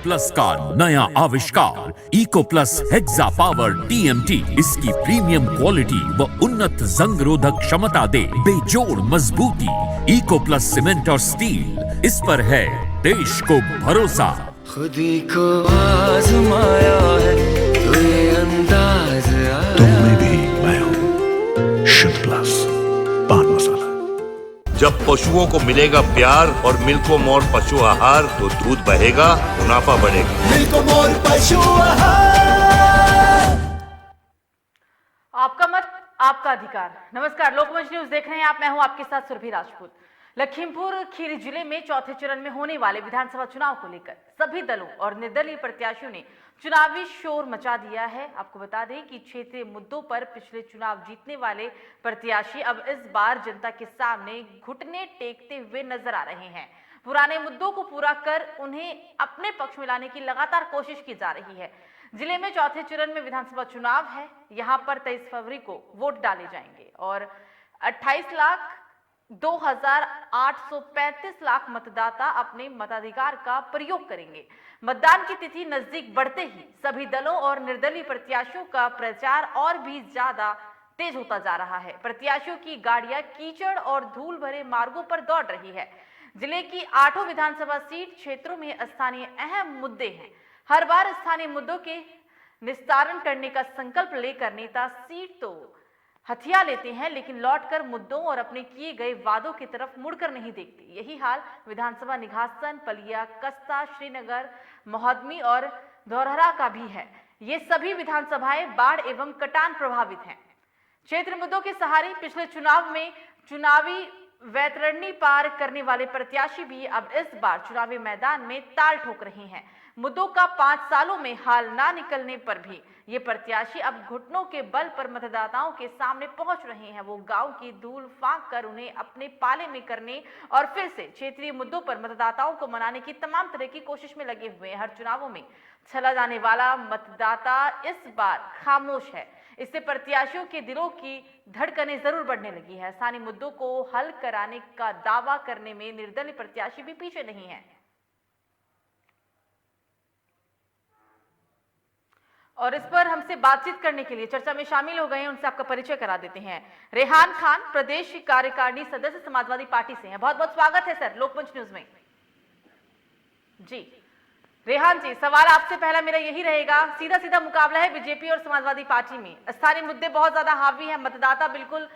Plus का नया आविष्कार eco plus hexa power TMT इसकी प्रीमियम क्वालिटी व उन्नत जंग रोधक क्षमता दे बेजोड़ मजबूती। इको प्लस सीमेंट और स्टील, इस पर है देश को भरोसा। खुदी को आजमाया है तो ये अंदाज आया। तुम में भी मैं हूं शुद्ध प्लस पान मसाला। जब पशुओं को मिलेगा प्यार और मिल्को मोर पशु आहार तो दूध बहेगा, मुनाफा बढ़ेगा। मिल्को मोर पशु आहार। आपका मत आपका अधिकार। नमस्कार, लोकमंच न्यूज देख रहे हैं आप। मैं हूं आपके साथ सुरभि राजपूत। लखीमपुर खीरी जिले में चौथे चरण में होने वाले विधानसभा चुनाव को लेकर सभी दलों और निर्दलीय प्रत्याशियों ने चुनावी शोर मचा दिया है। आपको बता दें कि क्षेत्रीय मुद्दों पर पिछले चुनाव जीतने वाले प्रत्याशी अब इस बार जनता के सामने घुटने टेकते हुए नजर आ रहे हैं। पुराने मुद्दों को पूरा कर उन्हें अपने पक्ष में लाने की लगातार कोशिश की जा रही है। जिले में चौथे चरण में विधानसभा चुनाव है। यहाँ पर 23 फरवरी को वोट डाले जाएंगे और 28,02,835 लाख मतदाता अपने मताधिकार का प्रयोग करेंगे। मतदान की तिथि नजदीक बढ़ते ही सभी दलों और निर्दलीय प्रत्याशियों का प्रचार और भी ज्यादा तेज होता जा रहा है। प्रत्याशियों की गाड़ियां कीचड़ और धूल भरे मार्गों पर दौड़ रही है। जिले की 8 विधानसभा सीट क्षेत्रों में स्थानीय अहम मुद्दे हैं। हर बार स्थानीय मुद्दों के निस्तारण करने का संकल्प लेकर नेता सीट तो हथिया लेते हैं, लेकिन लौटकर मुद्दों और अपने किए गए वादों की तरफ मुड़कर नहीं देखते। यही हाल विधानसभा निघासन, पलिया, कस्ता, श्रीनगर, मोहदमी और धौरहरा का भी है। ये सभी विधानसभाएं बाढ़ एवं कटान प्रभावित हैं। क्षेत्र मुद्दों के सहारे पिछले चुनाव में चुनावी वैतरणी पार करने वाले प्रत्याशी भी अब इस बार चुनावी मैदान में ताल ठोक रहे हैं। मुद्दों का 5 सालों में हाल ना निकलने पर भी ये प्रत्याशी अब घुटनों के बल पर मतदाताओं के सामने पहुंच रहे हैं। वो गांव की धूल फांक कर उन्हें अपने पाले में करने और फिर से क्षेत्रीय मुद्दों पर मतदाताओं को मनाने की तमाम तरह की कोशिश में लगे हुए हैं। हर चुनावों में छला जाने वाला मतदाता इस बार खामोश है। इससे प्रत्याशियों के दिलों की धड़कनें जरूर बढ़ने लगी है। स्थानीय मुद्दों को हल कराने का दावा करने में निर्दलीय प्रत्याशी भी पीछे नहीं है। और इस पर हमसे बातचीत करने के लिए चर्चा में शामिल हो गए हैं, उनसे आपका परिचय करा देते हैं। रेहान खान प्रदेश कार्यकारिणी सदस्य समाजवादी पार्टी से हैं। बहुत बहुत स्वागत है सर लोकमंच न्यूज में। जी रेहान जी, सवाल आपसे पहला मेरा यही रहेगा। सीधा सीधा मुकाबला है बीजेपी और समाजवादी पार्टी में। स्थानीय मुद्दे बहुत ज्यादा हावी है, मतदाता बिल्कुल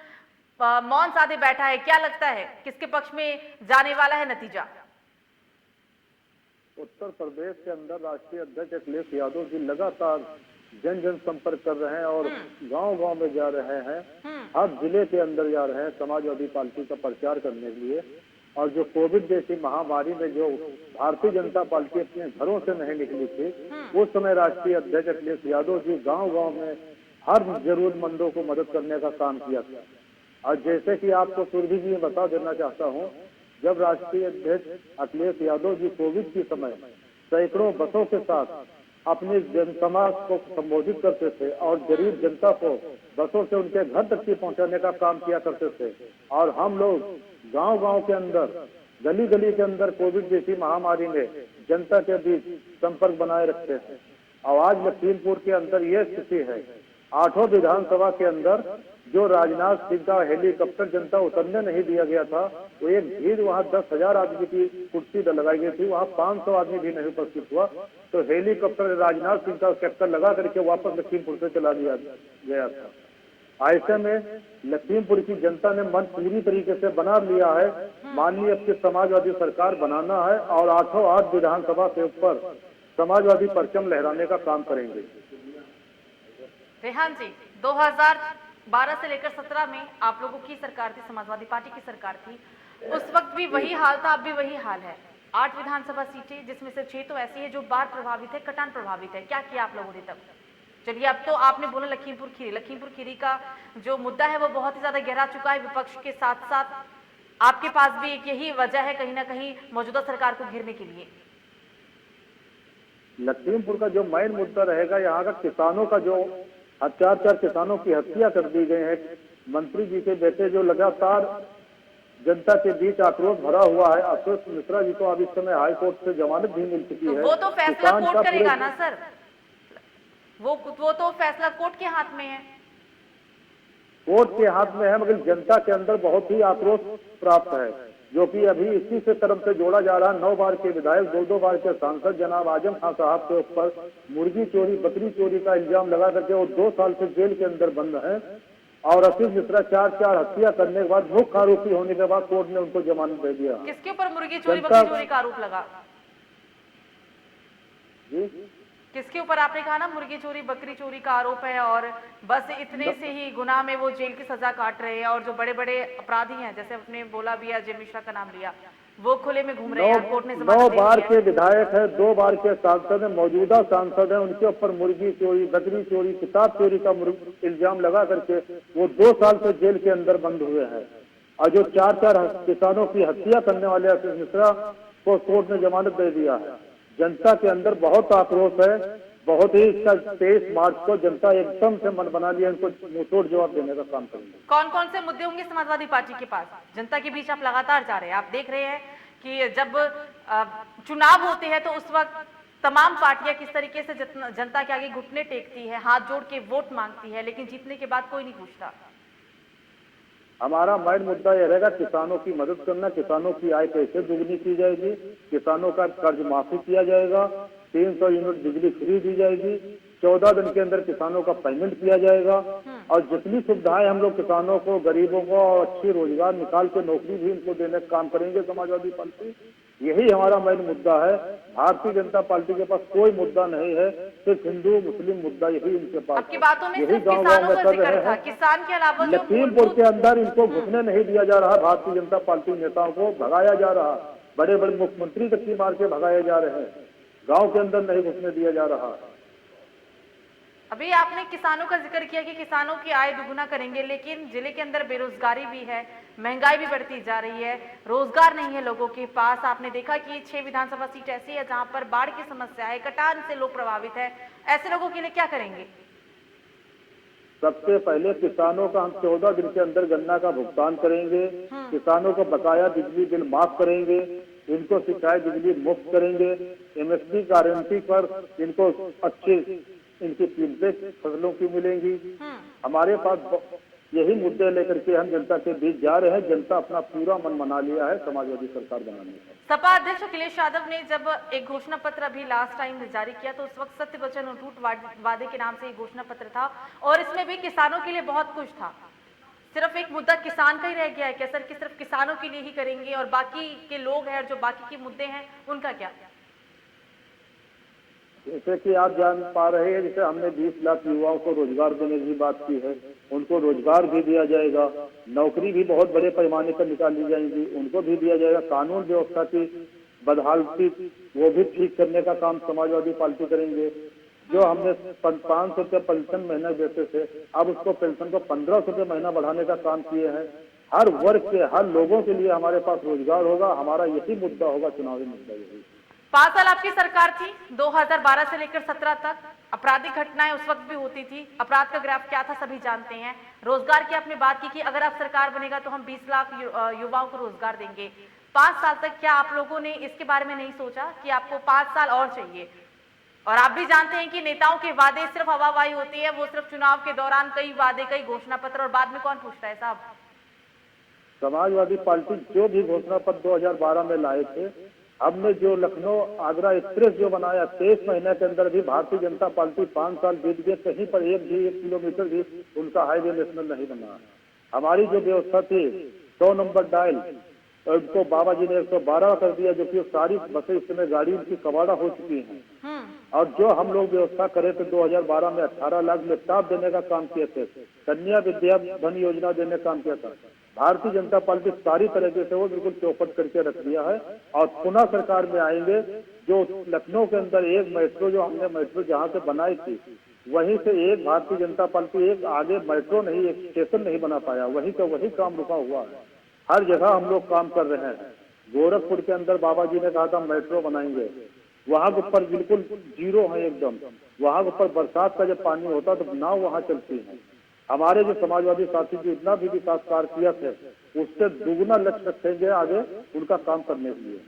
मौन साधे बैठा है। क्या लगता है किसके पक्ष में जाने वाला है नतीजा? उत्तर प्रदेश के अंदर राष्ट्रीय अध्यक्ष अखिलेश यादव जी लगातार जन जन संपर्क कर रहे हैं और गांव-गांव में जा रहे हैं। हर जिले के अंदर जा रहे हैं समाजवादी पार्टी का प्रचार करने के लिए। और जो कोविड जैसी महामारी में जो भारतीय जनता पार्टी अपने घरों से नहीं निकली थी, उस समय राष्ट्रीय अध्यक्ष अखिलेश यादव जी गाँव-गाँव में हर जरूरतमंदों को मदद करने का काम किया था। और जैसे कि आपको सुरभि जी में बता देना चाहता हूँ, जब राष्ट्रीय अध्यक्ष अखिलेश यादव जी कोविड के समय सैकड़ों बसों के साथ अपने जनसमाज को संबोधित करते थे और गरीब जनता को बसों से उनके घर तक की पहुंचाने का काम किया करते थे। और हम लोग गांव-गांव के अंदर, गली-गली के अंदर कोविड जैसी महामारी में जनता के बीच संपर्क बनाए रखते हैं। और आज लखीमपुर के अंदर यह स्थिति है। 8 विधानसभा के अंदर जो राजनाथ सिंह का हेलीकॉप्टर जनता उतरने नहीं दिया गया था, वो एक भीड़ वहाँ 10,000 आदमी की कुर्सी लगाई गई थी, वहाँ 500 आदमी भी नहीं उपस्थित हुआ। तो हेलीकॉप्टर राजनाथ सिंह का चक्कर लगा करके वापस लखीमपुर से चला दिया गया था। ऐसे में लखीमपुर की जनता ने मन पूरी तरीके से बना लिया है। माननीय अब की समाजवादी सरकार बनाना है और 8 विधानसभा के ऊपर समाजवादी परचम लहराने का काम करेंगे। रेहान जी, 2012 से लेकर 17 में आप लोगों की सरकार थी, समाजवादी पार्टी की सरकार थी। उस वक्त भी वही हाल था, अब भी वही हाल है। 8 विधानसभा सीटें, जिसमें से 6 तो ऐसी है जो बाढ़ प्रभावित है, कटान प्रभावित है। क्या किया आप लोगों ने तब? चलिए, अब तो आपने बोला लखीमपुर खीरी का जो मुद्दा है वो बहुत ही ज्यादा गहरा चुका है। विपक्ष के साथ साथ आपके पास भी एक यही वजह है कहीं ना कहीं मौजूदा सरकार को घेरने के लिए। लखीमपुर का जो मेन मुद्दा रहेगा, यहाँ का किसानों का जो 4 किसानों की हत्या कर दी गई है। मंत्री जी के बेटे जो लगातार जनता के बीच आक्रोश भरा हुआ है। आशुतोष मिश्रा जी को अब इस समय हाई कोर्ट से जमानत भी मिल चुकी है। वो तो फैसला किसान कोर्ट का करेगा पूरे- ना सर, वो तो फैसला कोर्ट के हाथ में है। कोर्ट के हाथ में है, मगर जनता के अंदर बहुत ही आक्रोश प्राप्त है, जो कि अभी इसी से तरफ से जोड़ा जा रहा है। 9 बार के विधायक, 2 बार के सांसद जनाब आजम खान साहब के ऊपर मुर्गी चोरी, बकरी चोरी का इल्जाम लगा करके वो 2 साल से जेल के अंदर बंद है। और आशीष मिश्रा 4 हत्या करने के बाद, मुख्य आरोपी होने के बाद कोर्ट ने उनको जमानत दे दिया। किसके ऊपर मुर्गी चोरी जनता- बकरी चोरी का आरोप लगा? जी, किसके ऊपर आपने कहा ना मुर्गी चोरी बकरी चोरी का आरोप है, और बस इतने से ही गुनाह में वो जेल की सजा काट रहे हैं, और जो बड़े बड़े अपराधी हैं, जैसे आपने बोला भी, अजय मिश्रा का नाम लिया, वो खुले में घूम रहे हैं। कोर्ट ने 9 जमानत दे बार दी है। के विधायक है, 2 बार के सांसद है, मौजूदा सांसद है, उनके ऊपर मुर्गी चोरी, बकरी चोरी, किताब चोरी का इल्जाम लगा करके वो 2 साल से जेल के अंदर बंद हुए हैं। और जो 4 किसानों की हत्या करने वाले आशीष मिश्रा को कोर्ट ने जमानत दे दिया है। जनता के अंदर बहुत आक्रोश है, बहुत ही। इसका 23 मार्च को जनता एकदम से मन बना लिया, इनको मुंहतोड़ जवाब देने का काम करेंगे। कौन कौन से मुद्दे होंगे समाजवादी पार्टी के पास? जनता के बीच आप लगातार जा रहे हैं, आप देख रहे हैं कि जब चुनाव होते हैं तो उस वक्त तमाम पार्टियां किस तरीके से जनता के आगे घुटने टेकती है, हाथ जोड़ के वोट मांगती है, लेकिन जीतने के बाद कोई नहीं पूछता। हमारा मेन मुद्दा यह रहेगा, किसानों की मदद करना, किसानों की आय कैसे दुगनी की जाएगी, किसानों का कर्ज माफी किया जाएगा, 300 यूनिट बिजली फ्री दी जाएगी, 14 दिन के अंदर किसानों का पेमेंट किया जाएगा, और जितनी सुविधाएं हम लोग किसानों को, गरीबों को और अच्छी रोजगार निकाल के नौकरी भी इनको देने का काम करेंगे समाजवादी पार्टी। यही हमारा मेन मुद्दा है। भारतीय जनता पार्टी के पास कोई मुद्दा नहीं है, सिर्फ हिंदू मुस्लिम मुद्दा यही इनके पास आपकी बातों में यही सिर्फ गाँव किसानों में का कर जिक्र रहे था, हैं। किसान के अलावा जो लखीमपुर के अंदर इनको घुसने नहीं दिया जा रहा, भारतीय जनता पार्टी नेताओं को भगाया जा रहा, बड़े बड़े मुख्यमंत्री तक की मार के भगाए जा रहे हैं, गांव के अंदर नहीं घुसने दिया जा रहा। अभी आपने किसानों का जिक्र किया कि किसानों की आय दुगुना करेंगे, लेकिन जिले के अंदर बेरोजगारी भी है, महंगाई भी बढ़ती जा रही है, रोजगार नहीं है लोगों के पास। आपने देखा कि 6 विधानसभा सीट ऐसी है जहां पर बाढ़ की समस्या है, कटान से लोग प्रभावित है। ऐसे लोगों के लिए क्या करेंगे? सबसे पहले किसानों का हम 14 दिन के अंदर गन्ना का भुगतान करेंगे, किसानों को बकाया बिजली बिल माफ करेंगे, इनको सिंचाई बिजली मुफ्त करेंगे, एमएसपी गारंटी पर इनको अच्छी इनकी कीमतें फसलों की मिलेंगी। हमारे पास यही मुद्दे लेकर के हम जनता के बीच जा रहे हैं। जनता अपना पूरा मन बना लिया है समाजवादी सरकार बनाने का। सपा अध्यक्ष अखिलेश यादव ने जब एक घोषणा पत्र अभी लास्ट टाइम जारी किया तो उस वक्त सत्य वचन और झूठ वादे के नाम से एक घोषणा पत्र था, और इसमें भी किसानों के लिए बहुत कुछ था। सिर्फ एक मुद्दा किसान का ही रह गया है क्या सर, कि सिर्फ किसानों के लिए ही करेंगे और बाकी के लोग हैं जो बाकी के मुद्दे हैं उनका क्या? जैसे कि आप जान पा रहे हैं, जैसे हमने 20 लाख युवाओं को रोजगार देने की बात की है, उनको रोजगार भी दिया जाएगा, नौकरी भी बहुत बड़े पैमाने पर निकाली जाएंगी, उनको भी दिया जाएगा। कानून व्यवस्था की बदहाली वो भी ठीक करने का काम समाजवादी पार्टी करेंगे। जो हमने 500 रुपये पेंशन महीना देते थे, अब उसको पेंशन को 1500 रुपये महीना बढ़ाने का काम किए हैं। हर वर्ग के, हर लोगों के लिए हमारे पास रोजगार होगा। हमारा यही मुद्दा होगा, चुनावी मुद्दा यही। 5 साल आपकी सरकार थी, 2012 से लेकर 17 तक आपराधिक घटनाएं उस वक्त भी होती थी। अपराध का ग्राफ क्या था सभी जानते हैं। रोजगार की आपने बात की कि अगर आप सरकार बनेगा तो हम 20 लाख युवाओं को रोजगार देंगे। 5 साल तक क्या आप लोगों ने इसके बारे में नहीं सोचा कि आपको 5 साल और चाहिए? और आप भी जानते हैं कि नेताओं के वादे सिर्फ हवाबाजी होती है, वो सिर्फ चुनाव के दौरान कई वादे, कई घोषणा पत्र, और बाद में कौन पूछता है साहब? समाजवादी पार्टी जो भी घोषणा पत्र 2012 में लाए थे, हमने जो लखनऊ आगरा एक्सप्रेस जो बनाया 23 महीने के अंदर भी भारतीय जनता पार्टी 5 साल बीत गए, कहीं पर 1 किलोमीटर भी उनका हाईवे नेशनल नहीं बना। हमारी जो व्यवस्था थी 100 नंबर डायल, उनको बाबा जी ने 112 कर दिया, जो कि सारी बसें इस समय गाड़ी उनकी कबाड़ा हो चुकी हैं। और जो हम लोग व्यवस्था करे थे 2012 में 18 लाख लैपटॉप देने का काम किए थे, कन्या विद्या धन योजना देने का काम किया था। भारतीय जनता पार्टी सारी तरीके से वो बिल्कुल चौपट करके रख दिया है। और पुनः सरकार में आएंगे, जो लखनऊ के अंदर एक मेट्रो, जो हमने मेट्रो जहाँ से बनाई थी, वहीं से एक भारतीय जनता पार्टी एक आगे मेट्रो नहीं, एक स्टेशन नहीं बना पाया, वहीं का वही काम रुका हुआ है। हर जगह हम लोग काम कर रहे हैं। गोरखपुर के अंदर बाबा जी ने कहा था मेट्रो बनाएंगे, वहां के ऊपर बिल्कुल जीरो है एकदम। वहां के ऊपर बरसात का जब पानी होता तो नाव वहां चलती है। हमारे जो समाजवादी साथी जो इतना भी विकास कार्य किया थे, उससे दुगुना लक्ष्य रखेंगे आगे उनका काम करने के लिए।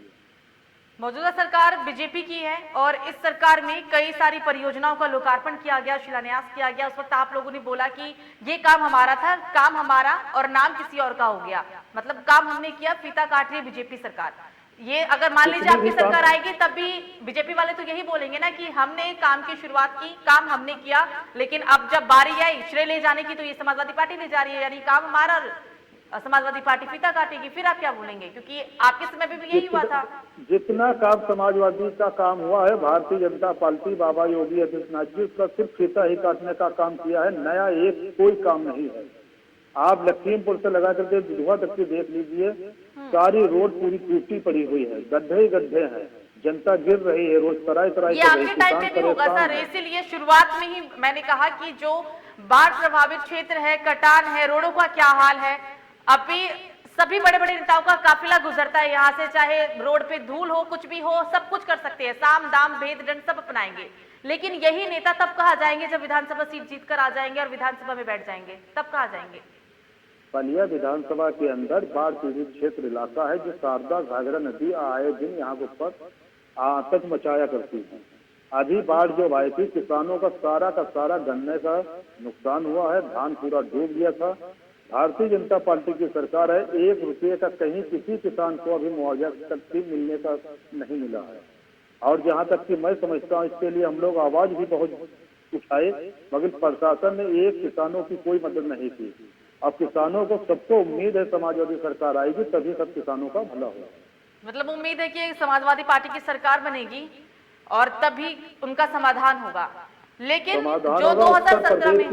मौजूदा सरकार बीजेपी की है और इस सरकार में कई सारी परियोजनाओं का लोकार्पण किया गया, शिलान्यास किया गया। उस वक्त आप लोगों ने बोला कि ये काम हमारा था, काम हमारा और नाम किसी और का हो गया, मतलब काम हमने किया, फीता काट रही है बीजेपी सरकार। ये अगर मान लीजिए आपकी सरकार आएगी तब भी बीजेपी वाले तो यही बोलेंगे ना कि हमने काम की शुरुआत की, काम हमने किया, लेकिन अब जब बारी आई श्रेय ले जाने की तो ये समाजवादी पार्टी ले जा रही है, यानी काम हमारा, समाजवादी पार्टी फीता काटेगी। फिर आप क्या बोलेंगे, क्योंकि आपके समय पे भी यही हुआ था। जितना काम समाजवादी का काम हुआ है, भारतीय जनता पार्टी बाबा योगी आदित्यनाथ जी उसका सिर्फ फीता ही काटने का काम किया है, नया एक कोई काम नहीं है। आप लखीमपुर से लगा करके दुधवा तक की देख लीजिए, सारी रोड पूरी टूटी पड़ी हुई है, गड्ढे ही गड्ढे हैं, जनता गिर रही है रोज, तराई तराई। ये आपके टाइम पे भी होगा सर, इसीलिए शुरुआत में ही मैंने कहा कि जो बाढ़ प्रभावित क्षेत्र है, कटान है, रोडों का क्या हाल है। अभी सभी बड़े बड़े नेताओं का काफिला गुजरता है यहाँ से, चाहे रोड पे धूल हो, कुछ भी हो, सब कुछ कर सकते हैं, साम दाम भेद दंड सब अपनाएंगे, लेकिन यही नेता तब कहा जाएंगे जब विधानसभा सीट जीत कर आ जाएंगे और विधानसभा में बैठ जाएंगे, तब कहा जाएंगे। बलिया विधानसभा के अंदर बाढ़ पीड़ित क्षेत्र इलाका है, जो शारदा घाघरा नदी आए दिन यहाँ के ऊपर आतंक मचाया करती है। अभी बाढ़ जो आई थी, किसानों का सारा गन्ने का नुकसान हुआ है, धान पूरा डूब गया था। भारतीय जनता पार्टी की सरकार है, 1 रुपये का कहीं किसी किसान को अभी मुआवजा तक मिलने का नहीं मिला है। और जहाँ तक कि मैं समझता हूँ, इसके लिए हम लोग आवाज भी बहुत उठाए, मगर प्रशासन ने एक किसानों की कोई मदद नहीं की। अब किसानों को सबको उम्मीद है समाजवादी सरकार आएगी, तभी सब किसानों का भला होगा। मतलब उम्मीद है कि समाजवादी पार्टी की सरकार बनेगी और तभी उनका समाधान होगा। लेकिन जो 2017 में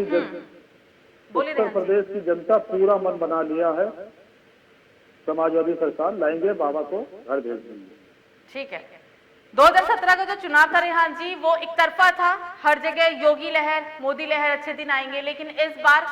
उत्तर प्रदेश की जनता पूरा मन बना लिया है, समाजवादी सरकार लाएंगे, बाबा को घर भेज देंगे। ठीक है, 2017 का जो चुनाव था रेहान जी, वो एक तरफा था, हर जगह योगी लहर, मोदी लहर, अच्छे दिन आएंगे, लेकिन इस बार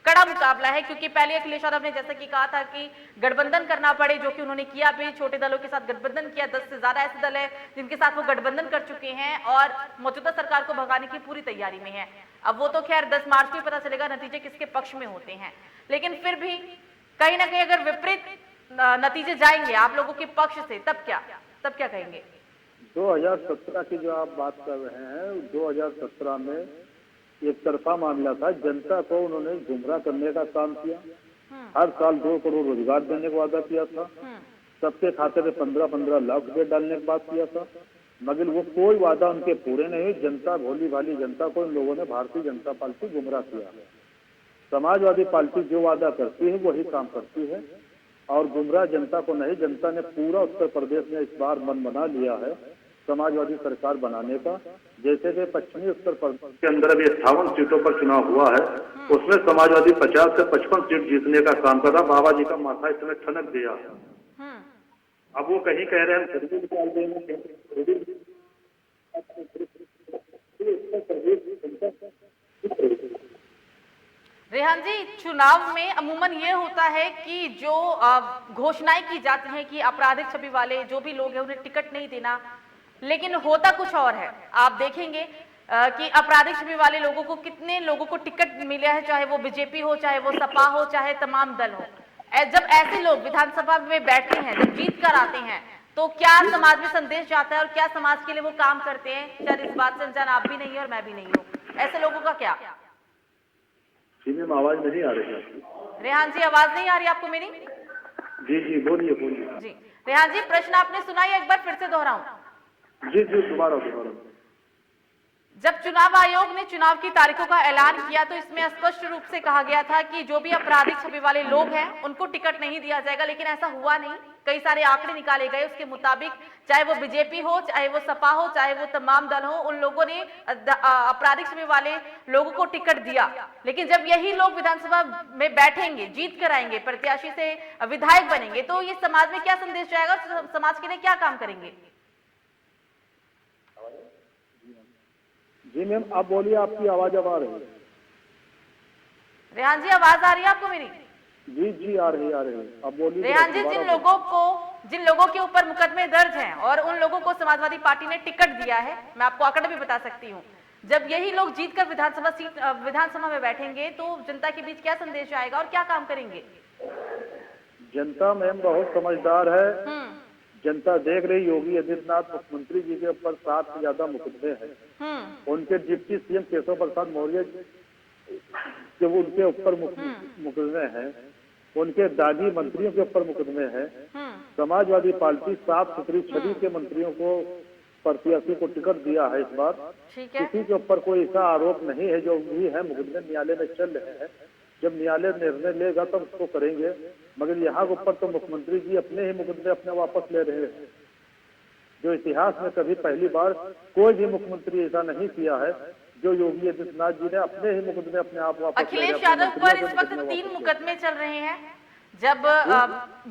कड़ा मुकाबला है, क्योंकि पहले अखिलेश यादव ने जैसा कि कहा था कि गठबंधन करना पड़े, जो कि उन्होंने किया भी, छोटे दलों के साथ गठबंधन किया। 10 से ज्यादा ऐसे दल है जिनके साथ वो गठबंधन कर चुके हैं और मौजूदा सरकार को भगाने की पूरी तैयारी में है। अब वो तो खैर 10 मार्च को ही पता चलेगा नतीजे किसके पक्ष में होते हैं, लेकिन फिर भी कहीं ना कहीं अगर विपरीत नतीजे जाएंगे आप लोगों के पक्ष से, तब क्या कहेंगे? 2017 की जो आप बात कर रहे हैं, 2017 में एक तरफा मामला था, जनता को उन्होंने गुमराह करने का काम किया। हर साल 2 करोड़ रोजगार देने का वादा किया था, सबके खाते में 15-15 लाख रुपए डालने की बात किया था, मगर वो कोई वादा उनके पूरे नहीं। जनता, भोली भाली जनता को इन लोगों ने भारतीय जनता पार्टी गुमराह किया है। समाजवादी पार्टी जो वादा करती है वही काम करती है और गुमराह जनता को नहीं। जनता ने पूरा उत्तर प्रदेश में इस बार मन बना लिया है समाजवादी सरकार बनाने का। जैसे कि पश्चिमी उत्तर प्रदेश के अंदर अभी 58 सीटों पर चुनाव हुआ है, उसमें समाजवादी 50 से 55 सीट जीतने का काम कर रहा। बाबा जी का माथा इस समय ठनक गया है। अब वो कहीं कह रहे हैं निकाल देंगे। रेहान जी, चुनाव में अमूमन ये होता है कि जो घोषणाएं की जाती हैं कि आपराधिक छवि वाले जो भी लोग हैं उन्हें टिकट नहीं देना, लेकिन होता कुछ और है। आप देखेंगे कि आपराधिक छवि वाले लोगों को, कितने लोगों को टिकट मिला है, चाहे वो बीजेपी हो, चाहे वो सपा हो, चाहे तमाम दल हो। जब ऐसे लोग विधानसभा में बैठते हैं, जब जीत कर आते हैं, तो क्या समाज में संदेश जाता है और क्या समाज के लिए वो काम करते हैं? शायद इस बात से अनजान आप भी नहीं है और मैं भी नहीं हूँ। ऐसे लोगों का क्या? आवाज नहीं आ रही है रेहान जी, आवाज नहीं आ रही आपको मेरी? जी बोलिए जी रेहान जी, प्रश्न आपने सुना या एक बार फिर से दोहराऊं? जी दोबारा। जब चुनाव आयोग ने चुनाव की तारीखों का ऐलान किया तो इसमें स्पष्ट रूप से कहा गया था कि जो भी आपराधिक छवि वाले लोग हैं उनको टिकट नहीं दिया जाएगा, लेकिन ऐसा हुआ नहीं। कई सारे आंकड़े निकाले गए, उसके मुताबिक चाहे वो बीजेपी हो, चाहे वो सपा हो, चाहे वो तमाम दल हो, उन लोगों ने आपराधिक छवि वाले लोगों को टिकट दिया। लेकिन जब यही लोग विधानसभा में बैठेंगे, जीत कर आएंगे, प्रत्याशी से विधायक बनेंगे, तो ये समाज में क्या संदेश जाएगा, समाज के लिए क्या काम करेंगे? जी मैम, आप बोलिए, आपकी आवाज अब आ रही है। रेहान जी, आवाज आ रही है आपको मेरी? जी आ रही है। अब बोलिए रेहान जी, जिन लोगों के ऊपर मुकदमे दर्ज हैं और उन लोगों को समाजवादी पार्टी ने टिकट दिया है, मैं आपको आंकड़ा भी बता सकती हूँ, जब यही लोग जीतकर विधानसभा में बैठेंगे तो जनता के बीच क्या संदेश आएगा और क्या काम करेंगे? जनता मैम बहुत समझदार है। जनता देख रही, योगी आदित्यनाथ मुख्यमंत्री जी के ऊपर 7 से ज्यादा मुकदमे हैं। उनके डिप्टी सीएम केशव प्रसाद मौर्य जो उनके ऊपर मुकदमे हैं, उनके दागी मंत्रियों के ऊपर मुकदमे हैं। समाजवादी पार्टी साफ सुथरी छवि के मंत्रियों को, प्रत्याशी को टिकट दिया है इस बार। किसी के ऊपर कोई ऐसा आरोप नहीं है, जो भी है मुकदमे न्यायालय में चल रहे हैं। जब न्यायालय निर्णय लेगा तब उसको करेंगे, मगर यहाँ के ऊपर तो मुख्यमंत्री जी अपने ही मुकदमे अपने वापस ले रहे हैं, जो इतिहास में कभी पहली बार कोई भी मुख्यमंत्री ऐसा नहीं किया है। जो योगी आदित्यनाथ जी ने अपने ही मुकदमे अपने आप वापस। अखिलेश यादव पर इस वक्त 3 मुकदमे चल रहे हैं। जब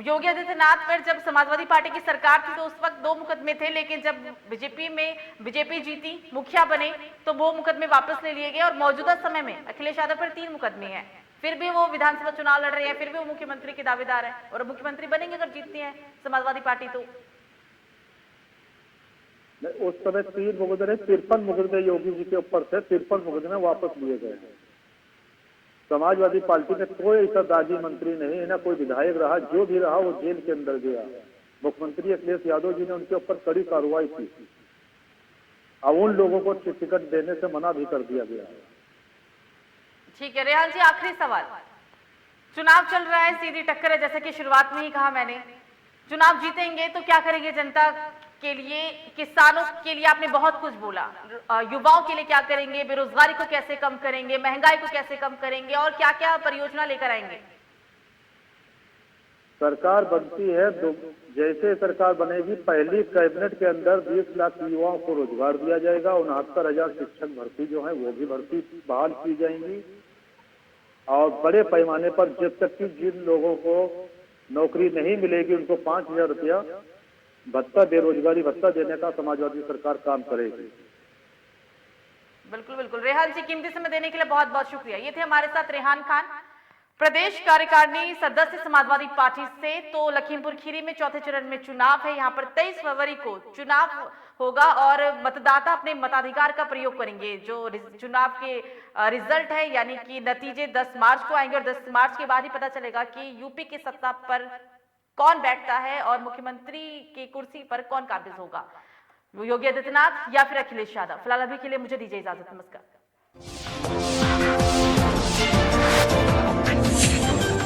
योगी आदित्यनाथ पर जब समाजवादी पार्टी की सरकार थी तो उस वक्त 2 मुकदमे थे, लेकिन जब बीजेपी जीती, मुखिया बने, तो वो मुकदमे वापस ले लिए गए और मौजूदा समय में अखिलेश यादव पर 3 मुकदमे हैं। फिर भी वो विधानसभा चुनाव लड़ रहे हैं, फिर भी वो मुख्यमंत्री के दावेदार हैं और मुख्यमंत्री बनेंगे अगर जीतती है समाजवादी पार्टी तो। उस समय 3 मुकदमे, 53 मुकदमे योगी जी के ऊपर थे, 53 मुकदमे वापस लिए गए हैं। समाजवादी पार्टी में कोई ऐसा दागी मंत्री नहीं है, ना कोई विधायक रहा, जो भी रहा वो जेल के अंदर गया। मुख्यमंत्री अखिलेश यादव जी ने उनके ऊपर कड़ी कार्रवाई की और उन लोगों को टिकट देने से मना भी कर दिया गया। ठीक है रेहान जी, आखिरी सवाल। चुनाव चल रहा है, सीधी टक्कर है, जैसे कि शुरुआत में ही कहा मैंने। चुनाव जीतेंगे तो क्या करेंगे जनता के लिए, किसानों के लिए आपने बहुत कुछ बोला, युवाओं के लिए क्या करेंगे, बेरोजगारी को कैसे कम करेंगे, महंगाई को कैसे कम करेंगे और क्या क्या परियोजना लेकर आएंगे? सरकार बनती है, जैसे सरकार बनेगी पहली कैबिनेट के अंदर 20 लाख युवाओं को रोजगार दिया जाएगा। 69,000 शिक्षक भर्ती जो है वो भी भर्ती बहाल की जाएंगी और बड़े पैमाने पर जब तक कि जिन लोगों को नौकरी नहीं मिलेगी उनको 5,000 रुपया भत्ता, बेरोजगारी भत्ता देने का समाजवादी सरकार काम करेगी। बिल्कुल बिल्कुल रेहान जी, कीमती समय देने के लिए बहुत बहुत शुक्रिया। ये थे हमारे साथ रेहान खान, प्रदेश कार्यकारिणी सदस्य समाजवादी पार्टी से। तो लखीमपुर खीरी में चौथे चरण में चुनाव है। यहाँ पर 23 फरवरी को चुनाव होगा और मतदाता अपने मताधिकार का प्रयोग करेंगे। जो चुनाव के रिजल्ट है यानी कि नतीजे 10 मार्च को आएंगे और 10 मार्च के बाद ही पता चलेगा कि यूपी की सत्ता पर कौन बैठता है और मुख्यमंत्री की कुर्सी पर कौन काबिज होगा, योगी आदित्यनाथ या फिर अखिलेश यादव। फिलहाल अभी के लिए मुझे दीजिए इजाजत, नमस्कार।